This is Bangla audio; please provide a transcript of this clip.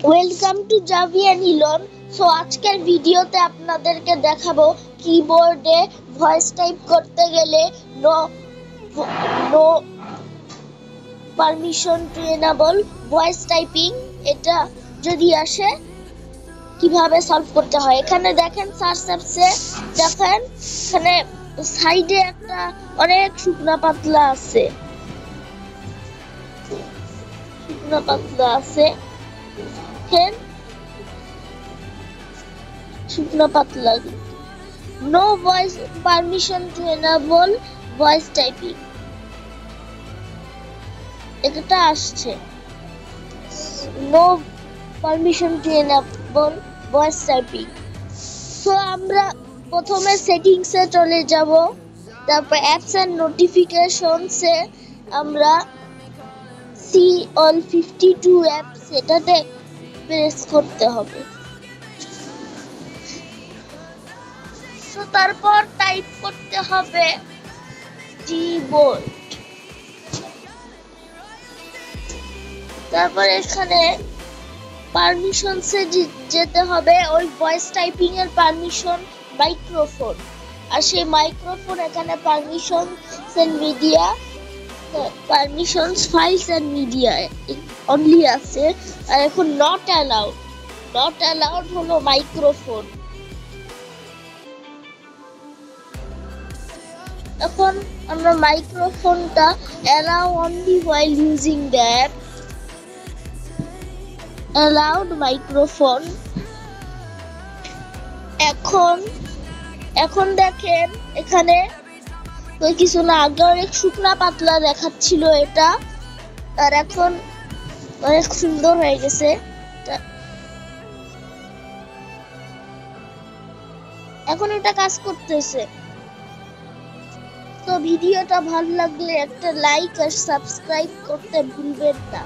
ওয়েলকাম টু জাভিয়ান ইলন। সো আজকের ভিডিওতে আপনাদেরকে দেখাবো কিবোর্ডে ভয়েস টাইপ করতে গেলে no no permission to enable voice typing এটা যদি আসে কিভাবে সলভ করতে হয়। এখানে দেখেন সার্চ অ্যাপসে দেখেন এখানে সাইডে একটা অনেক শুকনা পাতলা আছে, শুকনা পাতলা no voice permission to enable voice typing এটা আসছে। No permission to enable voice typing. So আমরা প্রথমে সেটিংসে চলে যাব, তারপর অ্যাপস এন্ড নোটিফিকেশনসে আমরা সি অল 52 অ্যাপস এটাতে প্রেস করতে হবে। সো তারপর টাইপ করতে হবে কিবোর্ড, তারপর এখানে পারমিশনসে যেতে হবে। ওই ভয়েস টাইপিং এর পারমিশন মাইক্রোফোন, আর সেই মাইক্রোফোন এখানে permissions and media, permissions files and media only আছে। আর এখন নট অ্যালাউড হলো মাইক্রোফোন। এখন আমরা মাইক্রোফোনটা allow only while using the app, allowed microphone. এখন দেখেন এখানে ওই কিছু না, আগে অনেক শুকনা পাতলা দেখাচ্ছিল এটা, আর এখন অনেক সুন্দর হয়ে গেছে। এখন এটা কাজ করতেছে। তো ভিডিওটা ভালো লাগলে একটা লাইক আর সাবস্ক্রাইব করতে ভুলবেন না।